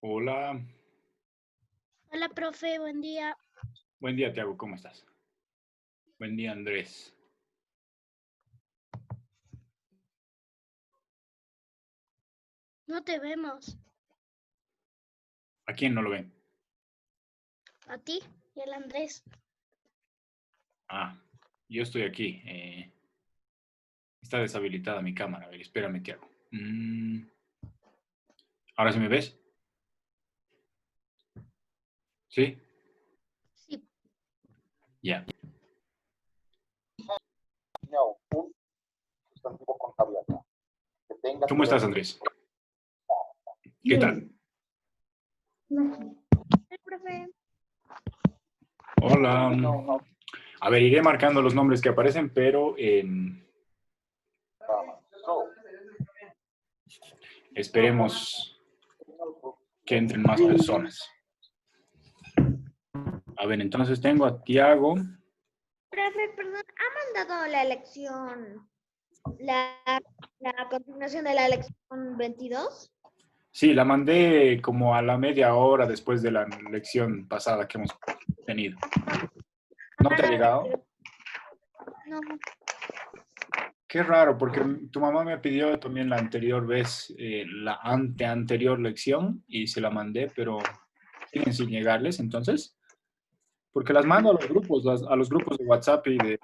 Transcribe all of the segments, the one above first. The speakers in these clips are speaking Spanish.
Hola, Hola, profe, buen día. buen día, Tiago, ¿cómo estás? Buen día, Andrés. No te vemos. ¿A quién no lo ven? A ti y al Andrés. Ah, yo estoy aquí. Está deshabilitada mi cámara. A ver, espérame, Tiago. ¿Ahora sí me ves? ¿Sí? Sí, Ya. No, un sustantivo contable acá. Que tenga que ¿Cómo ver estás, con Andrés? ¿Qué tal? profe. Hola. know-how A ver, iré marcando los nombres que aparecen, pero drama. So, esperemos notebook que entren más personas. A ver, entonces tengo a Tiago. Profe, perdón, ¿ha mandado la elección, la, la continuación de la elección 22? Sí, la mandé como a la media hora después de la lección pasada que hemos tenido. ¿No te ha llegado? No, Qué raro, porque tu mamá me pidió también la anterior vez, la anterior lección, y se la mandé, pero siguen sin llegarles, entonces, porque las mando a los grupos, a los grupos de WhatsApp y de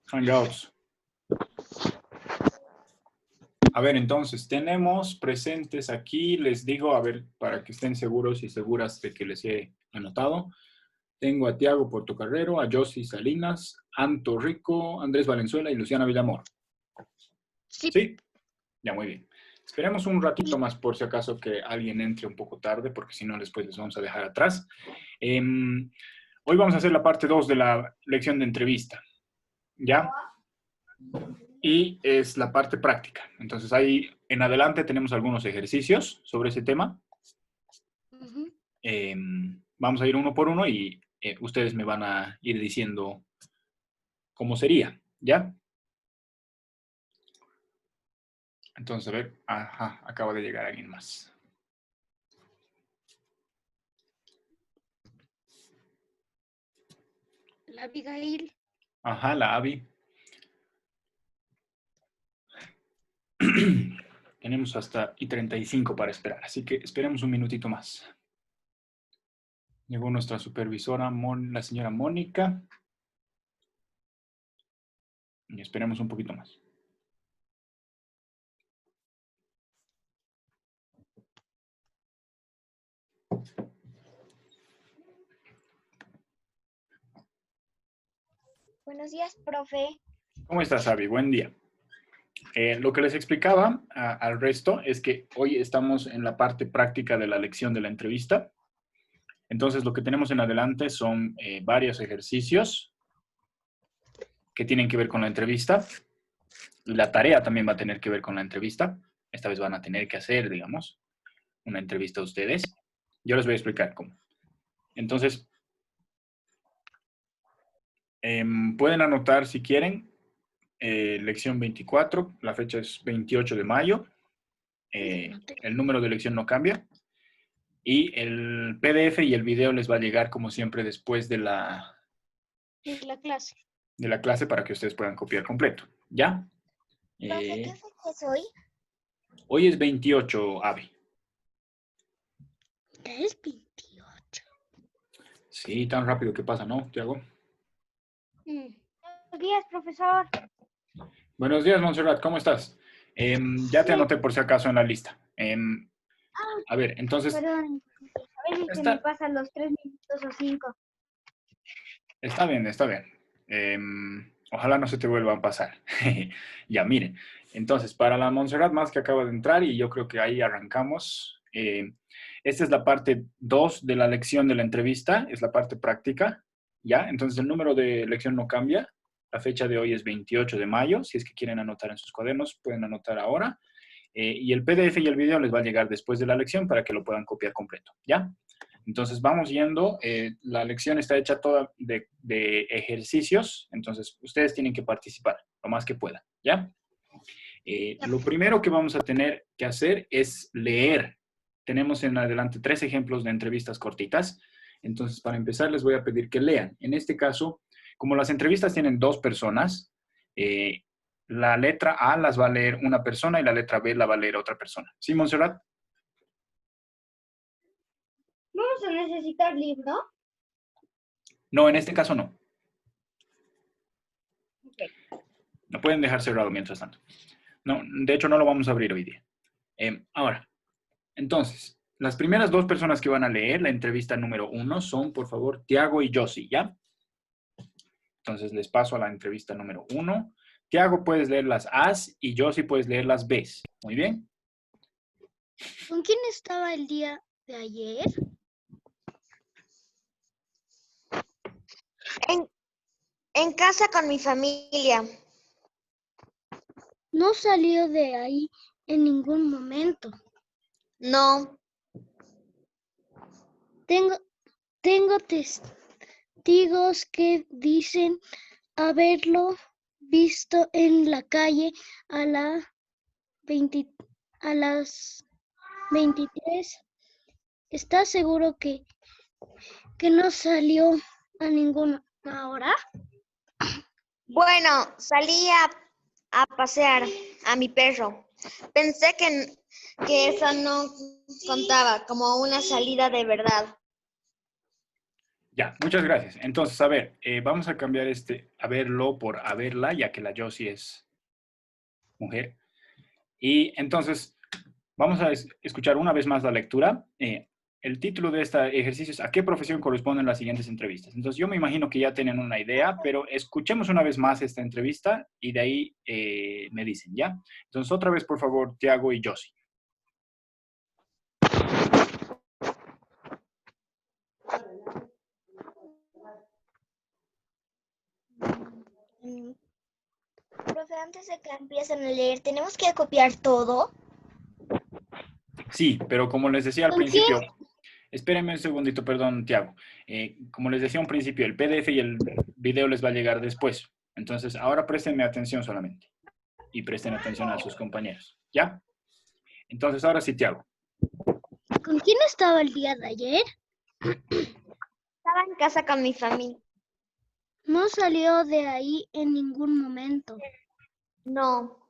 Hangouts. A ver, entonces, tenemos presentes aquí, les digo, a ver, para que estén seguros y seguras de que les he anotado. Tengo a Tiago Portocarrero, a Josie Salinas, Anto Rico, Andrés Valenzuela y Luciana Villamor. Sí. ¿Sí? Ya, muy bien. Esperemos un ratito más por si acaso que alguien entre un poco tarde, porque si no, después les vamos a dejar atrás. Hoy vamos a hacer la parte 2 de la lección de entrevista, ¿ya? Y es la parte práctica. Entonces, ahí en adelante tenemos algunos ejercicios sobre ese tema. Vamos a ir uno por uno y ustedes me van a ir diciendo cómo sería, ¿ya? Entonces, a ver, ajá, acaba de llegar alguien más. La Abigail. Ajá, la Abby. Tenemos hasta y 35 para esperar, así que esperemos un minutito más. Llegó nuestra supervisora, la señora Mónica. Y esperemos un poquito más. buenos días, profe. ¿Cómo estás, Abby? Buen día. Lo que les explicaba al resto es que hoy estamos en la parte práctica de la lección de la entrevista. Entonces, lo que tenemos en adelante son varios ejercicios que tienen que ver con la entrevista. La tarea también va a tener que ver con la entrevista. Esta vez van a tener que hacer, digamos, una entrevista a ustedes. Yo les voy a explicar cómo. Entonces, pueden anotar si quieren. Lección 24, la fecha es 28 de mayo. El número de lección no cambia. Y el PDF y el video les va a llegar como siempre después de la clase. clase para que ustedes puedan copiar completo. ¿Ya? Profe, ¿qué fecha es hoy? Hoy es 28, Avi. Es 28. Sí, tan rápido que pasa, ¿no, Tiago? Buenos días, profesor. Buenos días, Montserrat, ¿cómo estás? Ya te anoté por si acaso en la lista. A ver, entonces, Perdón, a ver si se me está, pasan los 3 minutos o 5. está bien, está bien. Ojalá no se te vuelva a pasar. Ya, miren. Entonces, para la Montserrat más que acaba de entrar y yo creo que ahí arrancamos. Esta es la parte 2 de la lección de la entrevista, es la parte práctica. ¿Ya? Entonces, el número de lección no cambia. La fecha de hoy es 28 de mayo. Si es que quieren anotar en sus cuadernos, pueden anotar ahora. Y el PDF y el video les va a llegar después de la lección para que lo puedan copiar completo. ¿Ya? Entonces vamos yendo, la lección está hecha toda de ejercicios, entonces ustedes tienen que participar lo más que puedan, ¿ya? Lo primero que vamos a tener que hacer es leer. Tenemos en adelante 3 ejemplos de entrevistas cortitas. Entonces, para empezar, les voy a pedir que lean. En este caso, como las entrevistas tienen 2 personas, la letra A las va a leer una persona y la letra B la va a leer otra persona. ¿Sí, Montserrat? ¿Vamos a necesitar libro? No, en este caso no. Ok. Lo pueden dejar cerrado mientras tanto. No, de hecho, no lo vamos a abrir hoy día. Ahora, entonces, las primeras 2 personas que van a leer la entrevista número 1 son, por favor, Tiago y Josie, ¿ya? Entonces, les paso a la entrevista número 1. Tiago, puedes leer las A's y Josie puedes leer las B's. Muy bien. ¿Con quién estaba el día de ayer? En casa con mi familia. No salió de ahí en ningún momento. No. Tengo testigos que dicen haberlo visto en la calle a las 23. ¿Estás seguro que no salió a ninguna hora? Bueno, salí a pasear a mi perro. Pensé que eso no contaba como una salida de verdad. Ya, muchas gracias. Entonces, a ver, vamos a cambiar a verlo por a verla, ya que la Josie es mujer. Y entonces, vamos a escuchar una vez más la lectura. El título de este ejercicio es ¿a qué profesión corresponden las siguientes entrevistas? Entonces, yo me imagino que ya tienen una idea, pero escuchemos una vez más esta entrevista y de ahí me dicen, ¿ya? Entonces, otra vez, por favor, Tiago y Josie. Profe, antes de que empiecen a leer, ¿tenemos que copiar todo? Sí, pero como les decía al ¿Con quién? principio, espérenme un segundito, perdón, Tiago. Como les decía al principio, el PDF y el video les va a llegar después. Entonces, ahora préstenme atención solamente. Y presten atención a sus compañeros. ¿Ya? Entonces, ahora sí, Tiago. ¿Con quién estaba el día de ayer? Estaba en casa con mi familia. No salió de ahí en ningún momento. No.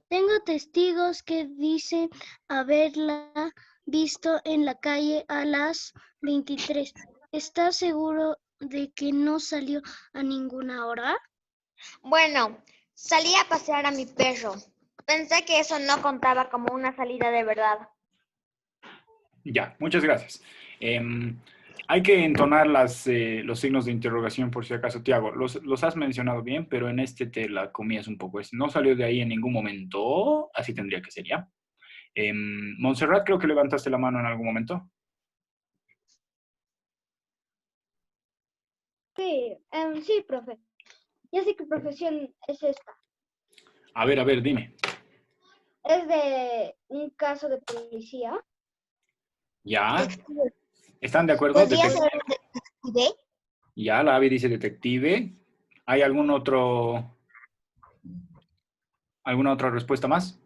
Tengo testigos que dicen haberla visto en la calle a las 23. ¿Estás seguro de que no salió a ninguna hora? Bueno, salí a pasear a mi perro. Pensé que eso no contaba como una salida de verdad. Ya, muchas gracias. Hay que entonar los signos de interrogación por si acaso, Tiago. Los has mencionado bien, pero en este te la comías un poco. No salió de ahí en ningún momento. Así tendría que ser, ¿ya? Montserrat, creo que levantaste la mano en algún momento. Sí, profe. Ya sé qué profesión es esta. A ver, dime. Es de un caso de policía. ¿Ya? ¿Están de acuerdo? ¿Podría ser detective? Ya, la Abby dice detective. ¿Hay alguna otra respuesta más?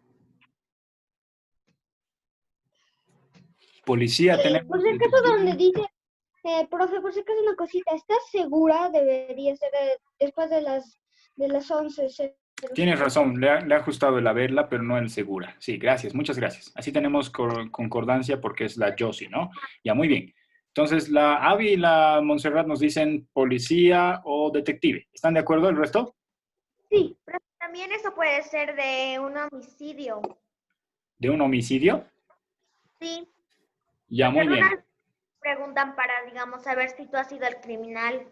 Policía tenemos. Por si acaso detective. donde dice, profe, por si acaso una cosita, ¿estás segura? Debería ser después de las 11. Tienes razón, le ha ajustado el haberla, pero no el segura. Sí, gracias, muchas gracias. Así tenemos concordancia porque es la Josie, ¿no? Ya, muy bien. Entonces, la Abby y la Montserrat nos dicen policía o detective. ¿Están de acuerdo el resto? Sí. Pero también eso puede ser de un homicidio. ¿De un homicidio? Sí. Ya, muy bien. Algunas preguntan para, digamos, saber si tú has sido el criminal.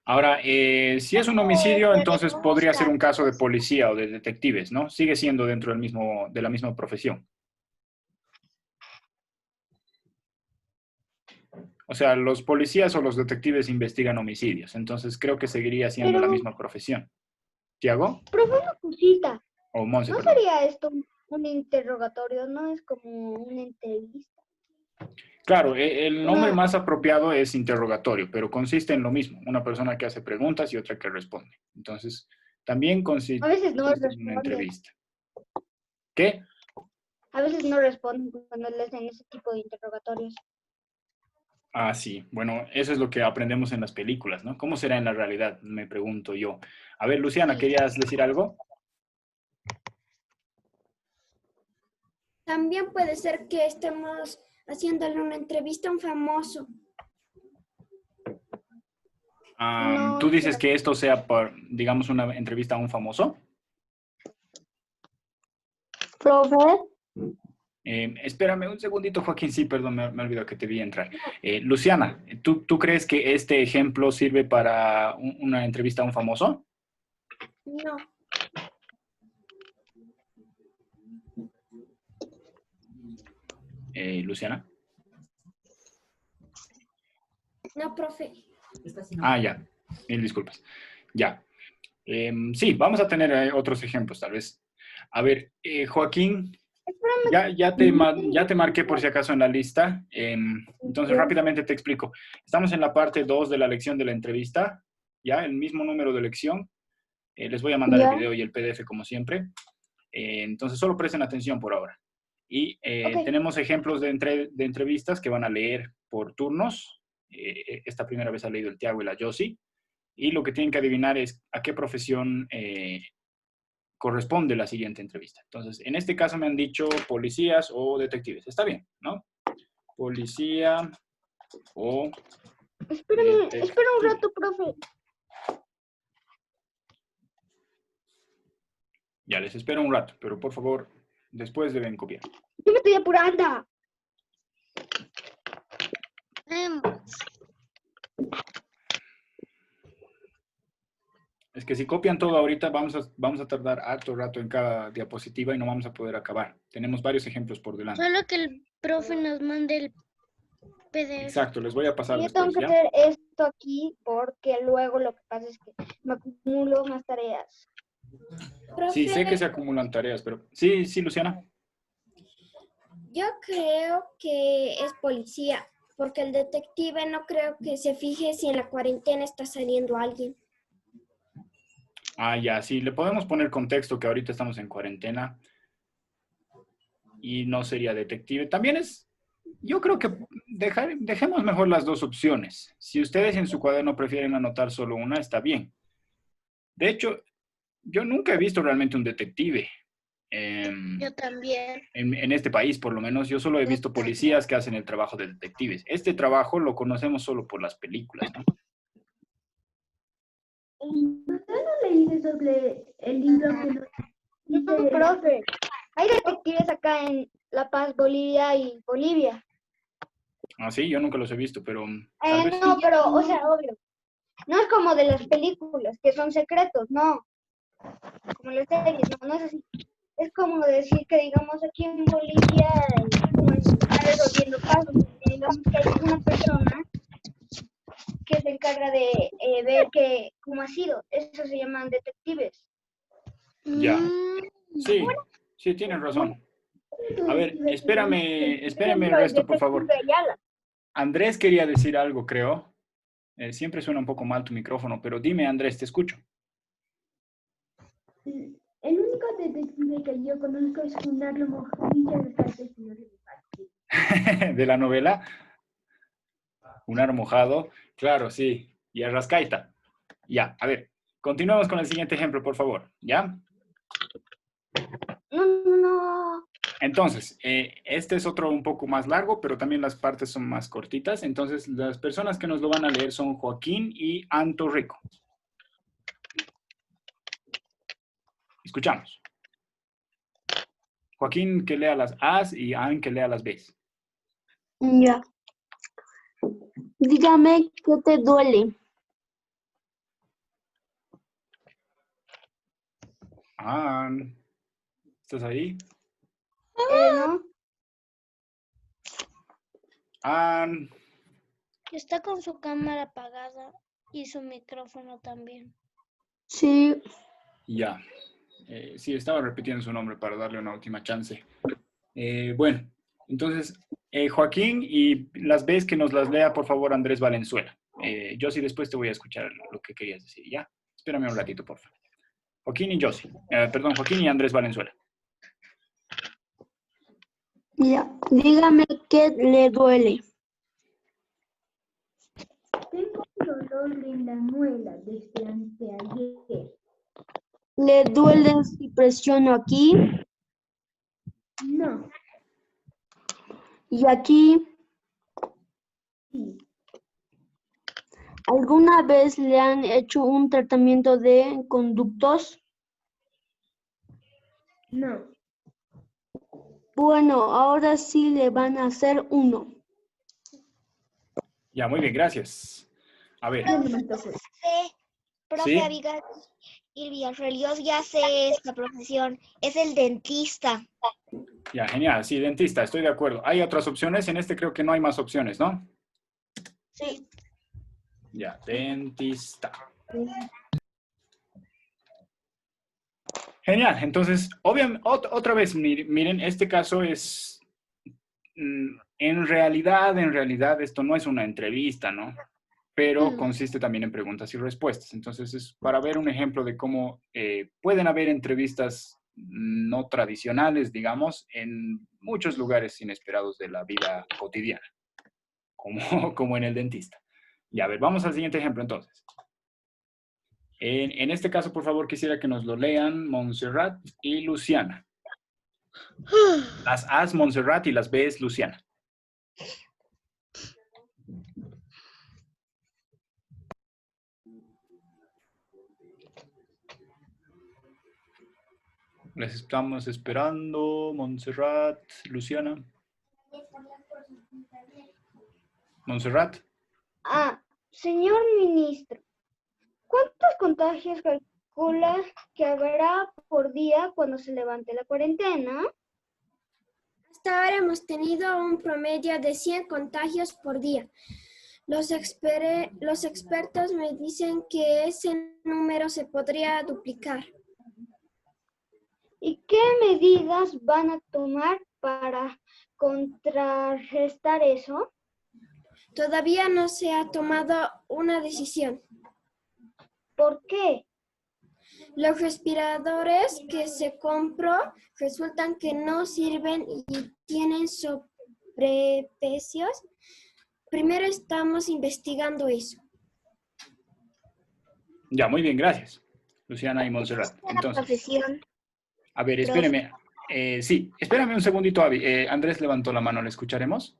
Ahora, si es un homicidio, entonces podría ser un caso de policía o de detectives, ¿no? Sigue siendo dentro de la misma profesión. O sea, los policías o los detectives investigan homicidios, entonces creo que seguiría siendo la misma profesión. ¿Tiago? Profe, una cosita. O Monse, ¿No perdón. sería esto un interrogatorio? ¿No es como una entrevista? Claro, el nombre más apropiado es interrogatorio, pero consiste en lo mismo, una persona que hace preguntas y otra que responde. Entonces, También A consiste veces no en una responden. entrevista. ¿Qué? A veces no responden cuando les hacen ese tipo de interrogatorios. Ah, sí. Bueno, eso es lo que aprendemos en las películas, ¿no? ¿Cómo será en la realidad? Me pregunto yo. A ver, Luciana, Sí. ¿querías decir algo? También puede ser que estemos haciéndole una entrevista a un famoso. No, ¿Tú dices que esto sea, digamos, una entrevista a un famoso? profe. Espérame un segundito, Joaquín. Sí, perdón, me olvidó que te vi entrar. Luciana, ¿tú crees que este ejemplo sirve para una entrevista a un famoso? No, Luciana. no, profe. Ah, ya. Mil disculpas. Ya. Sí, vamos a tener otros ejemplos, tal vez. A ver, Joaquín, ya te marqué por si acaso en la lista. Entonces, rápidamente te explico. Estamos en la parte 2 de la lección de la entrevista. Ya, el mismo número de lección. Les voy a mandar el video y el PDF como siempre. Entonces, solo presten atención por ahora. Y tenemos ejemplos de entrevistas que van a leer por turnos. Esta primera vez ha leído el Tiago y la Josie. Y lo que tienen que adivinar es a qué profesión corresponde la siguiente entrevista. Entonces, en este caso me han dicho policías o detectives. Está bien, ¿no? Policía o Espera un rato, profe. Ya les espero un rato, pero por favor, después deben copiar. Yo me estoy apurando. Es que si copian todo ahorita, vamos a tardar harto rato en cada diapositiva y no vamos a poder acabar. Tenemos varios ejemplos por delante. Solo que el profe nos mande el PDF. Exacto, les voy a pasar Yo tengo después, que ¿ya? hacer esto aquí porque luego lo que pasa es que me acumulo más tareas. Sí, sé que Profe, se acumulan tareas, pero... Sí, Luciana. yo creo que es policía, porque el detective no creo que se fije si en la cuarentena está saliendo alguien. Ah, ya, sí, le podemos poner contexto que ahorita estamos en cuarentena y no sería detective. También es, yo creo que dejemos mejor las dos opciones. Si ustedes en su cuaderno prefieren anotar solo una, está bien. De hecho, yo nunca he visto realmente un detective. Yo también. En este país, por lo menos, yo solo he visto policías que hacen el trabajo de detectives. Este trabajo lo conocemos solo por las películas, ¿no? ¿Usted no leíste sobre el libro que nos No, dice profe. Hay detectives acá en La Paz, Bolivia y Bolivia. Ah, sí, yo nunca los he visto, pero tal vez... No, pero, o sea, obvio. No es como de las películas, que son secretos, no. Como las series, no es así. Es como decir que, digamos, aquí en Bolivia uno está resolviendo casos. Y digamos que hay una persona que se encarga de ver cómo ha sido. Eso se llaman detectives. Ya. Sí, tienes razón. A ver, espérame el resto, por favor. Andrés quería decir algo, creo. Siempre suena un poco mal tu micrófono, pero dime, Andrés, te escucho. el único detective que yo conozco es Junarlo Mojavilla De la novela. Un ar mojado. Claro, sí. Y Arrascaita. Ya, a ver. Continuamos con el siguiente ejemplo, por favor. ¿Ya? No. Entonces, este es otro un poco más largo, pero también las partes son más cortitas. Entonces, las personas que nos lo van a leer son Joaquín y Anto Rico. Escuchamos. Joaquín que lea las A's y Ann que lea las B's. Ya. Dígame qué te duele. Ann, ¿estás ahí? No. Ann, Está con su cámara apagada y su micrófono también. Sí. ya. Sí, estaba repitiendo su nombre para darle una última chance. Bueno, entonces, Joaquín y las B's que nos las lea, por favor, Andrés Valenzuela. Yo sí después te voy a escuchar lo que querías decir, ¿ya? Espérame un ratito, por favor. Joaquín y Josie. Perdón, Joaquín y Andrés Valenzuela. Ya, dígame qué le duele. Tengo un dolor en la muela desde anteayer. ¿Le duele si presiono aquí No, y aquí? sí, ¿Alguna vez le han hecho un tratamiento de conductos? no. Bueno, ahora sí le van a hacer uno. Ya, muy bien, gracias. A ver, Ya no me tocó. Profe ¿sí? Abigail y Villarreal, yo ya sé esta profesión. Es el dentista. Ya, genial. Sí, dentista, estoy de acuerdo. ¿Hay otras opciones? En este creo que no hay más opciones, ¿no? Sí. Ya, dentista. Genial. Entonces, obviamente, otra vez, miren, este caso es, en realidad, esto no es una entrevista, ¿no? Pero consiste también en preguntas y respuestas. Entonces, es para ver un ejemplo de cómo pueden haber entrevistas no tradicionales, digamos, en muchos lugares inesperados de la vida cotidiana, como en el dentista. Y a ver, vamos al siguiente ejemplo entonces. En este caso, por favor, quisiera que nos lo lean Montserrat y Luciana. Las A's Montserrat y las B's Luciana. Les estamos esperando, Montserrat, Luciana. Montserrat. Señor ministro, ¿cuántos contagios calcula que habrá por día cuando se levante la cuarentena? Hasta ahora hemos tenido un promedio de 100 contagios por día. Los expertos me dicen que ese número se podría duplicar. ¿Y qué medidas van a tomar para contrarrestar eso? Todavía no se ha tomado una decisión. ¿Por qué? Los respiradores que se compró resultan que no sirven y tienen sobreprecios. Primero estamos investigando eso. Ya, muy bien, gracias. Luciana y Montserrat. La Entonces, profesión. a ver, Profe. espéreme. Sí, espérame un segundito, Abby. Andrés levantó la mano, ¿le escucharemos?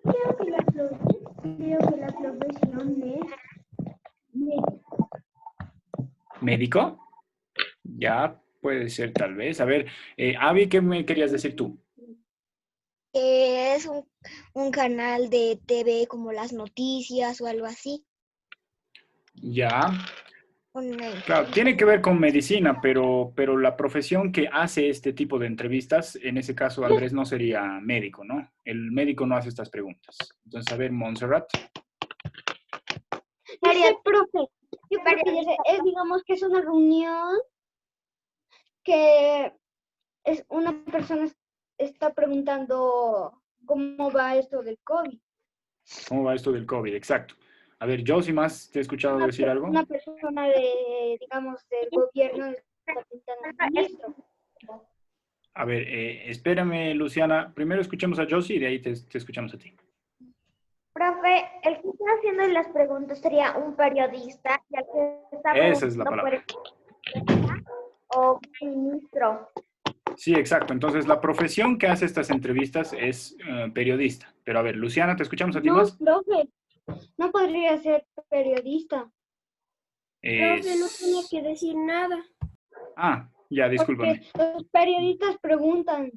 Creo que la profesión es médico. ¿Médico? Ya, puede ser tal vez. A ver, Abby, ¿qué me querías decir tú? Es un canal de TV como las noticias o algo así. Ya, Una- claro, tiene que ver con medicina, pero la profesión que hace este tipo de entrevistas, en ese caso Andrés no sería médico, ¿no? El médico no hace estas preguntas. Entonces, a ver, Montserrat. Yo sé, profe. Yo creo que ya sé. Digamos que es una reunión que es una persona está preguntando cómo va esto del COVID. ¿Cómo va esto del COVID? Exacto. A ver, yo, si más te he escuchado decir algo. Una persona de, digamos, del gobierno está preguntando al ministro. A ver, espérame, Luciana. Primero escuchemos a Josie y de ahí te escuchamos a ti. Profe, el que está haciendo las preguntas sería un periodista y el que está Esa es la preguntando palabra. o ministro. Sí, exacto. Entonces, la profesión que hace estas entrevistas es periodista. Pero a ver, Luciana, ¿te escuchamos a ti No, más? profe, no podría ser periodista. Profe, no tiene que decir nada. Ya, discúlpame. Porque los periodistas preguntan.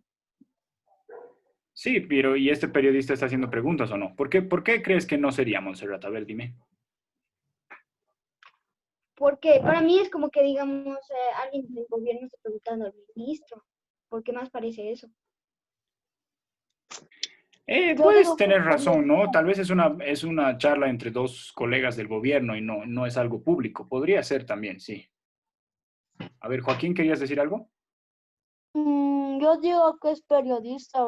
Sí, pero ¿y este periodista está haciendo preguntas o no? ¿Por qué crees que no sería, Montserrat? A ver, dime. Porque para mí es como que, digamos, alguien del gobierno está preguntando al ministro. ¿Por qué más parece eso? Puedes tener razón, ¿no? Tal vez es una charla entre dos colegas del gobierno y no es algo público. Podría ser también, sí. A ver, Joaquín, ¿querías decir algo? Yo digo que es periodista.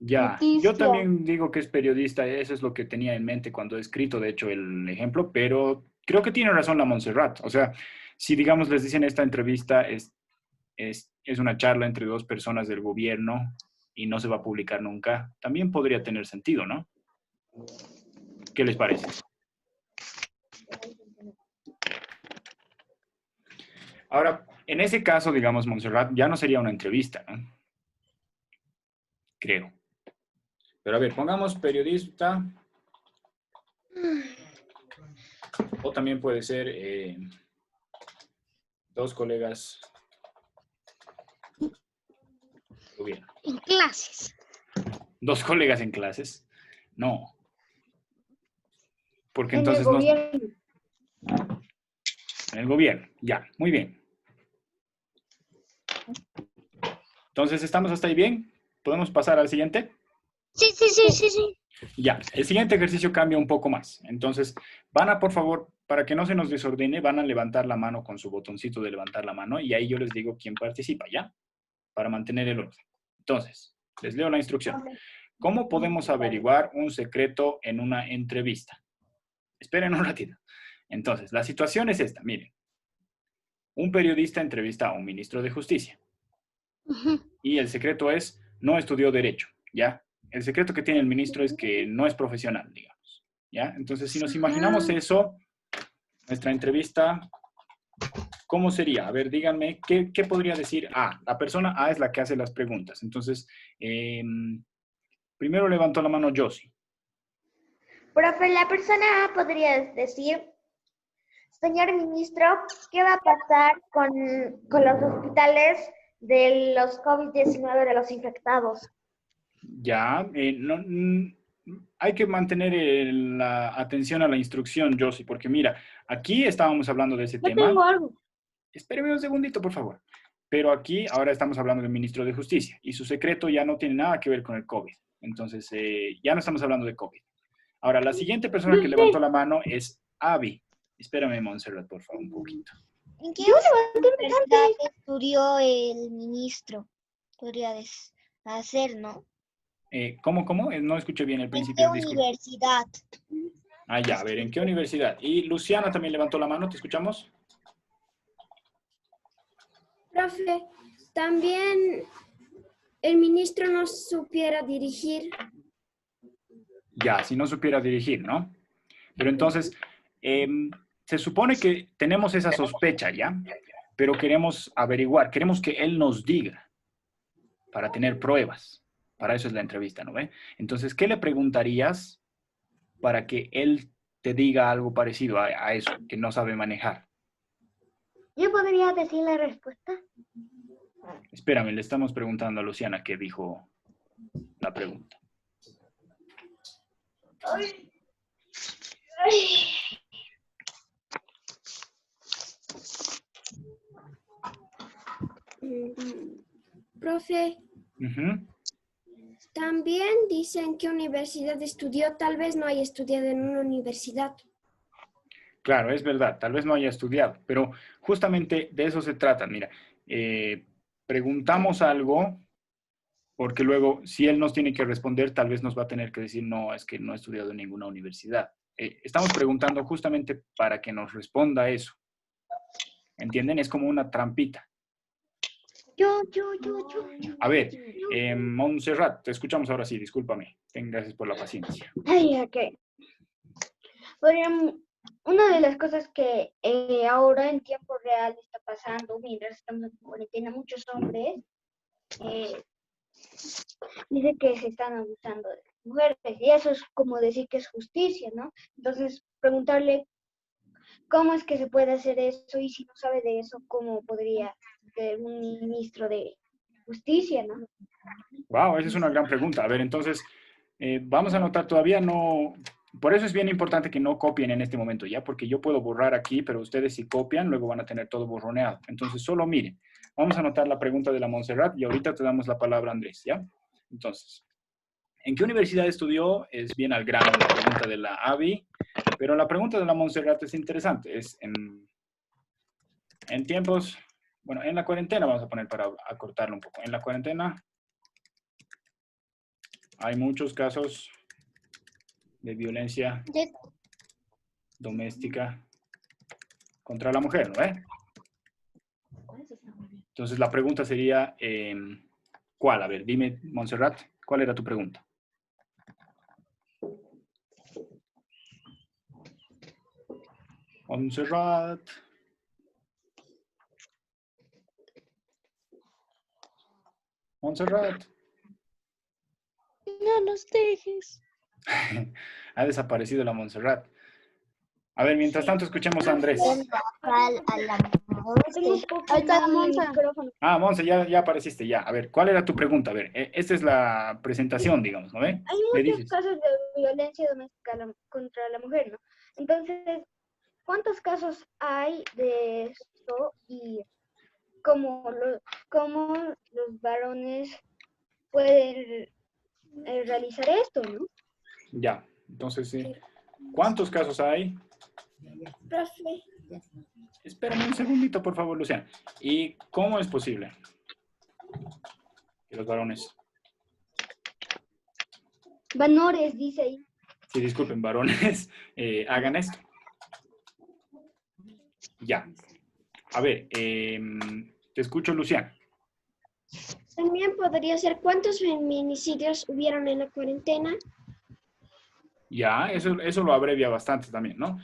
Ya, yo Noticia. también digo que es periodista, eso es lo que tenía en mente cuando he escrito, de hecho, el ejemplo, pero creo que tiene razón la Montserrat. O sea, si digamos les dicen esta entrevista es una charla entre dos personas del gobierno y no se va a publicar nunca, también podría tener sentido, ¿no? ¿Qué les parece? Ahora, en ese caso, digamos, Montserrat, ya no sería una entrevista, ¿no? Creo. Pero a ver, pongamos periodista. O también puede ser dos colegas de gobierno. En clases. Dos colegas en clases. No. Porque En el entonces no. gobierno. En el gobierno. Ya, muy bien. Entonces, ¿estamos hasta ahí bien? ¿Podemos pasar al siguiente? Sí, sí, sí, sí, sí. Ya, el siguiente ejercicio cambia un poco más. Entonces, van a, por favor, para que no se nos desordene, van a levantar la mano con su botoncito de levantar la mano y ahí yo les digo quién participa, ¿ya? Para mantener el orden. Entonces, les leo la instrucción. ¿Cómo podemos averiguar un secreto en una entrevista? Esperen un ratito. Entonces, la situación es esta, miren. Un periodista entrevista a un ministro de Justicia. Y el secreto es, no estudió Derecho, ¿ya? El secreto que tiene el ministro es que no es profesional, digamos, ¿ya? Entonces, si nos imaginamos eso, nuestra entrevista, ¿cómo sería? A ver, díganme, ¿qué podría decir A? La persona A es la que hace las preguntas. Entonces, primero levantó la mano Josie. Profe, la persona A podría decir, señor ministro, ¿qué va a pasar con los hospitales de los COVID-19 de los infectados? Ya, hay que mantener la atención a la instrucción, Josie, porque mira, aquí estábamos hablando de ese Yo tema. tengo algo. Espéreme un segundito, por favor. Pero aquí ahora estamos hablando del ministro de Justicia y su secreto ya no tiene nada que ver con el COVID. Entonces, ya no estamos hablando de COVID. Ahora, la siguiente persona que levantó la mano es Abby. Espérame, Montserrat, por favor, un poquito. ¿En qué universidad estudió el ministro? Podría hacer, ¿no? ¿Cómo? No escuché bien el ¿En principio. qué Disculpe. universidad? Ah, ya, a ver, ¿en qué universidad? Y Luciana también levantó la mano, ¿te escuchamos? Profe, también el ministro no supiera dirigir. Ya, si no supiera dirigir, ¿no? Pero entonces, se supone que tenemos esa sospecha, ¿ya? Pero queremos averiguar, queremos que él nos diga para tener pruebas. Para eso es la entrevista, ¿no ve? Entonces, ¿qué le preguntarías para que él te diga algo parecido a eso, que no sabe manejar? ¿Yo podría decir la respuesta? Espérame, le estamos preguntando a Luciana qué dijo la pregunta. Profe, también dicen qué universidad estudió. Tal vez no haya estudiado en una universidad. Claro, es verdad, tal vez no haya estudiado, pero justamente de eso se trata. Mira, preguntamos algo porque luego, si él nos tiene que responder, tal vez nos va a tener que decir, no, es que no he estudiado en ninguna universidad. Estamos preguntando justamente para que nos responda eso. ¿Entienden? Es como una trampita. Yo. A ver, Montserrat, te escuchamos ahora sí, discúlpame. Gracias por la paciencia. Ay, ok. Una de las cosas que ahora en tiempo real está pasando, mientras estamos en cuarentena, muchos hombres dicen que se están abusando de las mujeres, y eso es como decir que es justicia, ¿no? Entonces, preguntarle cómo es que se puede hacer eso, y si no sabe de eso, cómo podría ser un ministro de justicia, ¿no? Wow, esa es una gran pregunta. A ver, entonces, vamos a anotar, todavía no... Por eso es bien importante que no copien en este momento, ¿ya? Porque yo puedo borrar aquí, pero ustedes si copian, luego van a tener todo borroneado. Entonces, solo miren. Vamos a anotar la pregunta de la Montserrat y ahorita te damos la palabra, Andrés, ¿ya? Entonces, ¿en qué universidad estudió? Es bien al grano la pregunta de la Abby, pero la pregunta de la Montserrat es interesante. Es en tiempos... Bueno, en la cuarentena vamos a poner para acortarlo un poco. En la cuarentena hay muchos casos de violencia doméstica contra la mujer, ¿no? Entonces la pregunta sería, ¿cuál? A ver, dime, Montserrat, ¿cuál era tu pregunta? Montserrat. Montserrat. No nos dejes. Ha desaparecido la Montserrat. A ver, mientras tanto escuchemos a Andrés. Tengo un poco Ahí está la mal el Monza. micrófono. Ah, Monse, ya apareciste, ya. A ver, ¿cuál era tu pregunta? A ver, esta es la presentación, digamos, ¿no ve? Hay Le muchos dices. casos de violencia doméstica contra la mujer, ¿no? Entonces, ¿cuántos casos hay de esto y cómo los varones pueden realizar esto, ¿no? Ya, entonces, ¿cuántos casos hay? Profe, Espérame un segundito, por favor, Luciana. ¿Y cómo es posible que los varones, Vanores, dice ahí. sí, disculpen, varones, hagan esto? Ya. A ver, te escucho, Luciana. también podría ser cuántos feminicidios hubieron en la cuarentena. Ya, eso lo abrevia bastante también, ¿no?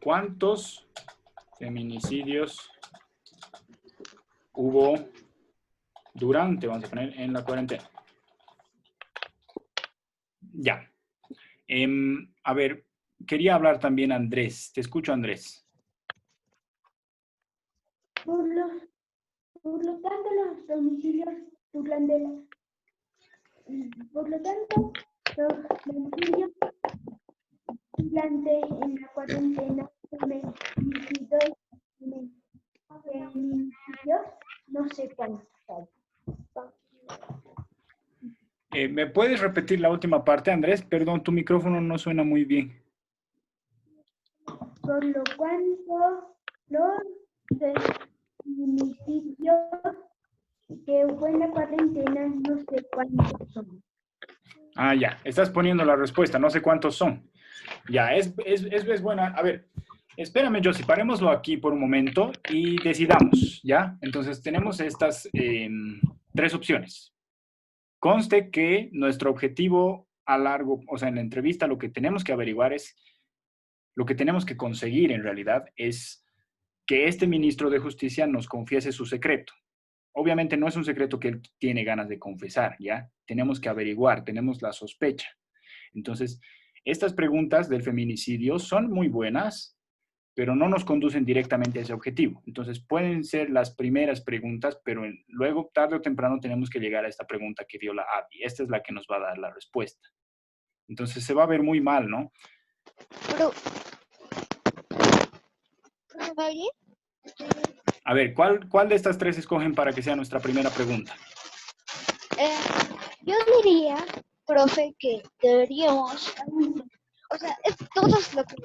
¿Cuántos feminicidios hubo durante, vamos a poner, en la cuarentena? Ya. A ver, quería hablar también Andrés. Te escucho, Andrés. Por lo tanto, los domicilios durante por lo tanto, los domicilios durante en la cuarentena feminicidios, no sé cuántos hay. ¿Me puedes repetir la última parte, Andrés? Perdón, tu micrófono no suena muy bien. Por lo cuanto, los feminicidios que hubo en la cuarentena, no sé cuántos son. Ah, ya. Estás poniendo la respuesta. No sé cuántos son. Ya, es buena. A ver, espérame, Josie. Parémoslo aquí por un momento y decidamos, ¿ya? Entonces, tenemos estas 3 opciones. Conste que nuestro objetivo a largo, o sea, en la entrevista lo que tenemos que averiguar es, lo que tenemos que conseguir en realidad es que este ministro de Justicia nos confiese su secreto. Obviamente no es un secreto que él tiene ganas de confesar, ¿ya? Tenemos que averiguar, tenemos la sospecha. Entonces, estas preguntas del feminicidio son muy buenas, pero no nos conducen directamente a ese objetivo. Entonces, pueden ser las primeras preguntas, pero luego, tarde o temprano, tenemos que llegar a esta pregunta que dio la Abby. Esta es la que nos va a dar la respuesta. Entonces, se va a ver muy mal, ¿no? A ver, ¿cuál de estas 3 escogen para que sea nuestra primera pregunta? Yo diría, profe, que deberíamos, o sea, todos lo que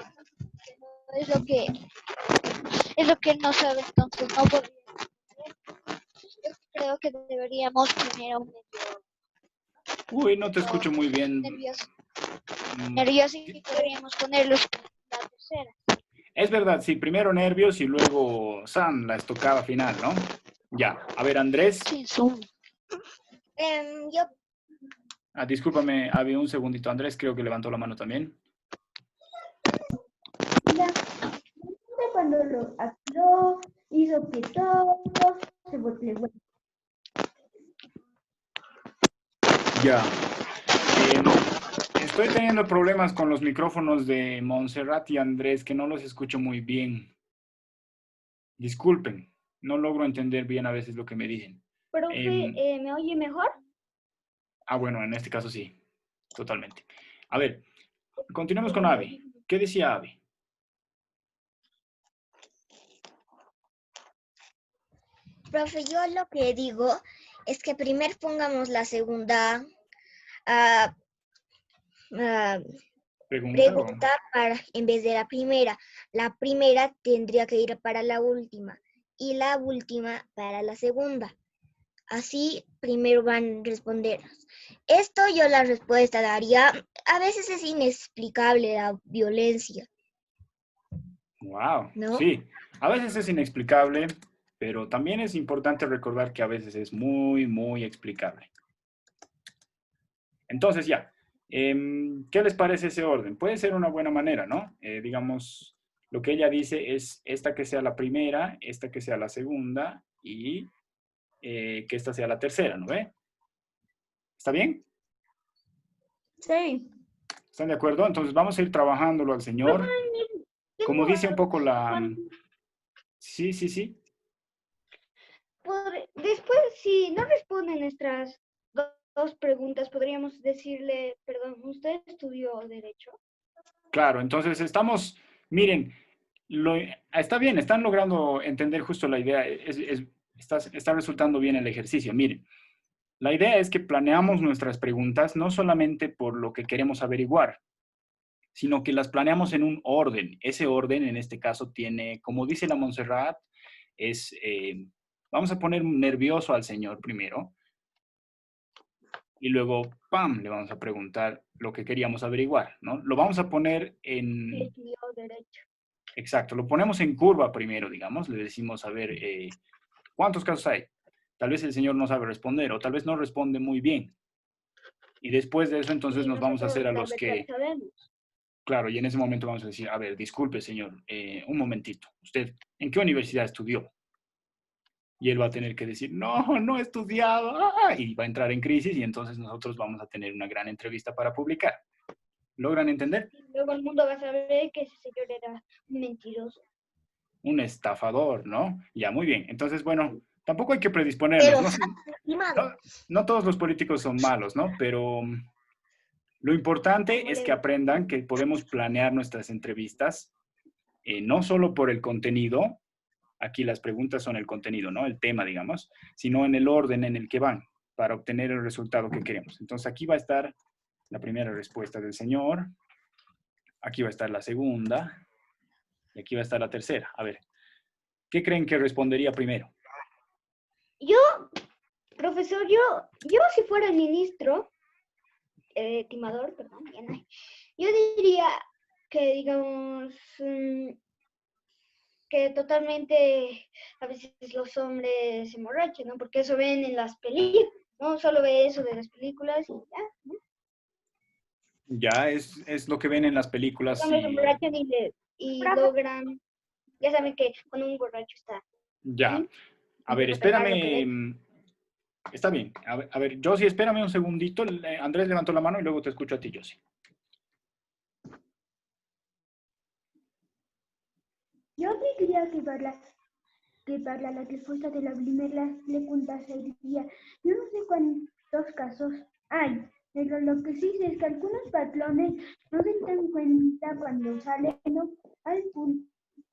es lo que él no sabe, entonces no podría. Yo creo que deberíamos poner a un Uy, no te escucho muy bien. nervioso y deberíamos ponerlos la tercera. Es verdad, sí, primero nervios y luego la estocada final, ¿no? Ya, a ver, Andrés. Sí, son. Yo Discúlpame, había un segundito. Andrés creo que levantó la mano también. Cuando lo activó, hizo que todo se volviera. Ya. Estoy teniendo problemas con los micrófonos de Montserrat y Andrés, que no los escucho muy bien. Disculpen, no logro entender bien a veces lo que me dicen. Profe, ¿me oye mejor? Bueno, en este caso sí, totalmente. A ver, continuemos con Abby. ¿Qué decía Abby? Profe, yo lo que digo es que primero pongamos la segunda pregunta en vez de la primera. La primera tendría que ir para la última y la última para la segunda. Así primero van a responder. Esto yo la respuesta daría. A veces es inexplicable la violencia. Wow, ¿No? sí. A veces es inexplicable, pero también es importante recordar que a veces es muy, muy explicable. Entonces ya, ¿qué les parece ese orden? Puede ser una buena manera, ¿no? Digamos, lo que ella dice es esta que sea la primera, esta que sea la segunda y que esta sea la tercera, ¿no ve? ¿Está bien? Sí. ¿Están de acuerdo? Entonces vamos a ir trabajándolo al Señor. Como dice un poco la... Sí, sí, sí. Después, si no responden nuestras dos preguntas, podríamos decirle, perdón, ¿usted estudió Derecho? Claro, entonces estamos, miren, está bien, están logrando entender justo la idea, está resultando bien el ejercicio. Miren, la idea es que planeamos nuestras preguntas no solamente por lo que queremos averiguar, sino que las planeamos en un orden. Ese orden, en este caso, tiene, como dice la Montserrat, vamos a poner nervioso al señor primero, y luego, ¡pam!, le vamos a preguntar lo que queríamos averiguar, ¿no? Lo vamos a poner en... Sí, estudió Derecho. Exacto, lo ponemos en curva primero, digamos, le decimos, a ver, ¿cuántos casos hay? Tal vez el señor no sabe responder o tal vez no responde muy bien. Y después de eso, entonces Y nos vamos a nosotros, hacer a la los verdad, que, sabemos. claro, y en ese momento vamos a decir, a ver, disculpe, señor, un momentito, ¿usted en qué universidad estudió? Y él va a tener que decir, no, no he estudiado, y va a entrar en crisis y entonces nosotros vamos a tener una gran entrevista para publicar. ¿Logran entender? Luego el mundo va a saber que ese señor era un mentiroso. Un estafador, ¿no? Ya, muy bien. Entonces, bueno, tampoco hay que predisponernos. No todos los políticos son malos, ¿no? Pero lo importante es que aprendan que podemos planear nuestras entrevistas, no solo por el contenido, aquí las preguntas son el contenido, ¿no? El tema, digamos, sino en el orden en el que van para obtener el resultado que queremos. Entonces, aquí va a estar la primera respuesta del señor, aquí va a estar la segunda, y aquí va a estar la tercera. A ver, ¿qué creen que respondería primero? Yo, profesor, yo si fuera el ministro, timador, perdón, yo diría que, digamos, que totalmente a veces los hombres se emborrachan, ¿no? Porque eso ven en las películas, ¿no? Solo ve eso de las películas y ya, ¿no? Ya es lo que ven en las películas Los hombres se y emborrachan y logran, ya saben que cuando un borracho está... ya. ¿sí? A ver, espérame. Está bien. A ver, Josie, espérame un segundito. Andrés levantó la mano y luego te escucho a ti, Josie. Yo diría que para la respuesta de la primera pregunta sería, yo no sé cuántos casos hay, pero lo que sí sé es que algunos patrones no se dan cuenta cuando salen, ¿no?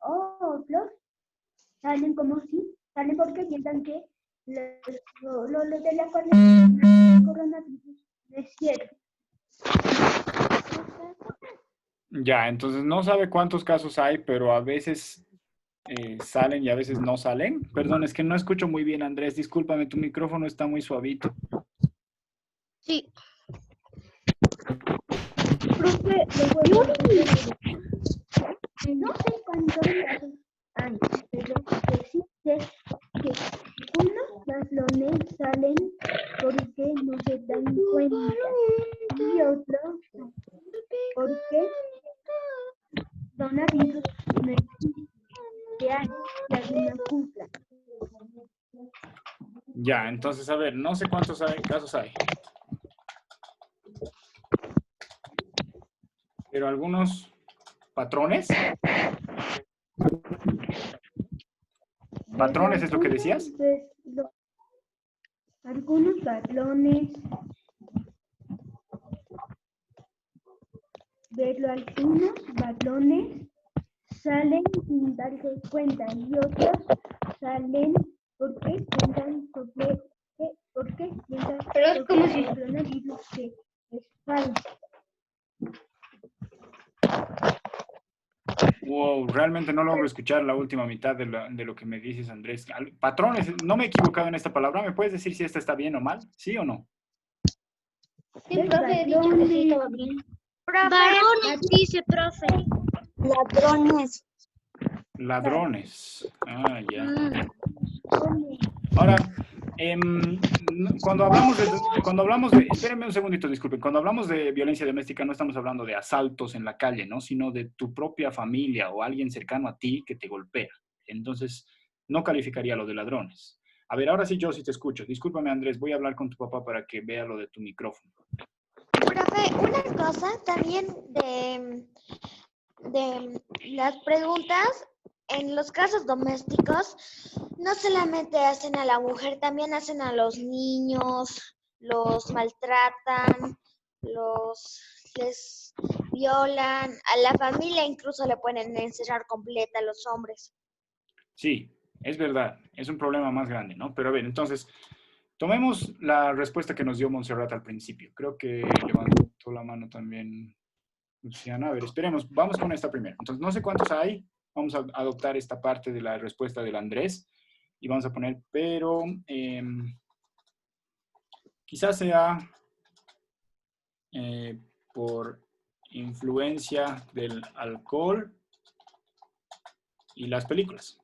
Otros salen como si, salen porque piensan que lo de la coronavirus no es cierto. Ya, entonces no sabe cuántos casos hay, pero a veces salen y a veces no salen. Perdón, es que no escucho muy bien, Andrés. Discúlpame, tu micrófono está muy suavito. Sí. Profe, no sé cuántos casos hay, pero lo que sí sé que unos ladrones salen porque no se dan cuenta y otros porque coronavirus no existe, que hay una cura. Ya, entonces, a ver, no sé cuántos casos hay. Pero algunos patrones. ¿Patrones es lo que decías? Algunos patrones, pero algunos patrones salen sin darse cuenta y otros salen porque piensan Pero es como si... el coronavirus que es falso. Wow, realmente no logro escuchar la última mitad de lo que me dices, Andrés. Patrones, no me he equivocado en esta palabra. ¿Me puedes decir si esta está bien o mal? ¿Sí o no? Sí, profe, he dicho que sí estaba bien. Varones, dice, profe. Ladrones. Ladrones. Ah, ya. Ahora, cuando hablamos de, espérenme un segundito, disculpen, cuando hablamos de violencia doméstica no estamos hablando de asaltos en la calle, ¿no? Sino de tu propia familia o alguien cercano a ti que te golpea. Entonces, no calificaría lo de ladrones. A ver, ahora sí yo sí te escucho. Discúlpame, Andrés, voy a hablar con tu papá para que vea lo de tu micrófono. Profe, una cosa también de las preguntas, en los casos domésticos, no solamente hacen a la mujer, también hacen a los niños, los maltratan, les violan, a la familia incluso le pueden encerrar completa a los hombres. Sí, es verdad, es un problema más grande, ¿no? Pero a ver, entonces, tomemos la respuesta que nos dio Montserrat al principio. Creo que levantó la mano también Luciana. A ver, esperemos, vamos con esta primera. Entonces, no sé cuántos hay. Vamos a adoptar esta parte de la respuesta del Andrés y vamos a poner, pero quizás sea por influencia del alcohol y las películas,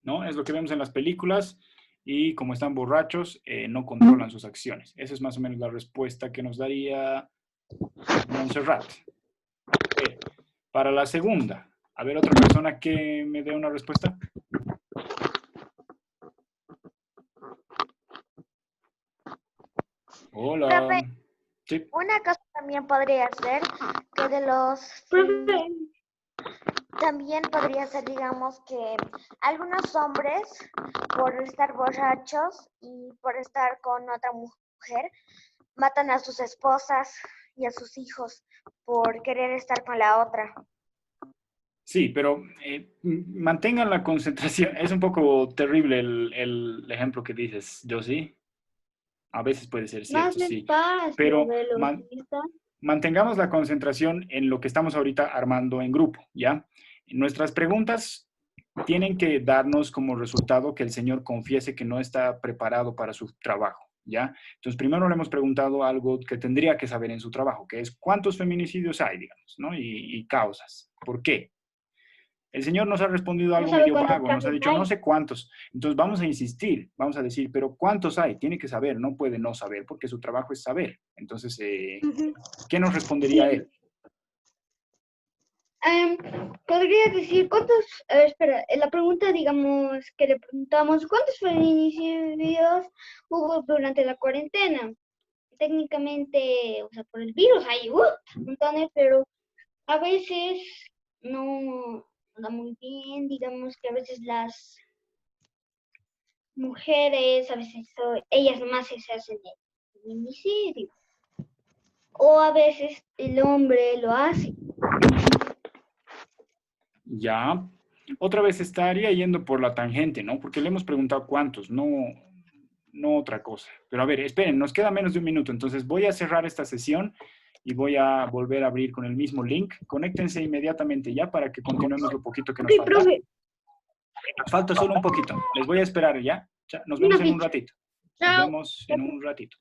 ¿no? Es lo que vemos en las películas y como están borrachos, no controlan sus acciones. Esa es más o menos la respuesta que nos daría Montserrat. Para la segunda, a ver, otra persona que me dé una respuesta. Hola. Profe, Sí. una cosa también podría ser que también podría ser, digamos, que algunos hombres, por estar borrachos y por estar con otra mujer, matan a sus esposas y a sus hijos por querer estar con la otra. Sí, pero mantengan la concentración. Es un poco terrible el ejemplo que dices, Josie. A veces puede ser cierto, Más sí. despacio, Pero velocista. mantengamos la concentración en lo que estamos ahorita armando en grupo, ¿ya? Nuestras preguntas tienen que darnos como resultado que el señor confiese que no está preparado para su trabajo, ¿ya? Entonces, primero le hemos preguntado algo que tendría que saber en su trabajo, que es cuántos feminicidios hay, digamos, ¿no? Y causas. ¿Por qué? El señor nos ha respondido algo sabe medio cuántos vago, nos ha casos dicho hay. no sé cuántos. Entonces vamos a insistir, vamos a decir, pero ¿cuántos hay? Tiene que saber, no puede no saber, porque su trabajo es saber. Entonces, ¿qué nos respondería él? Podría decir cuántos, espera, en la pregunta, digamos, que le preguntamos, ¿cuántos feminicidios hubo durante la cuarentena? Técnicamente, o sea, por el virus hay montones, pero a veces no da muy bien, digamos que a veces las mujeres, a veces ellas más se hacen el feminicidio, o a veces el hombre lo hace. Ya, otra vez estaría yendo por la tangente, ¿no? Porque le hemos preguntado cuántos, no otra cosa. Pero a ver, esperen, nos queda menos de un minuto, entonces voy a cerrar esta sesión y voy a volver a abrir con el mismo link. Conéctense inmediatamente ya para que continuemos lo poquito que nos Sí, falta. profe. Nos falta solo un poquito. Les voy a esperar ya. Nos vemos en un ratito. Nos Chao. vemos en un ratito.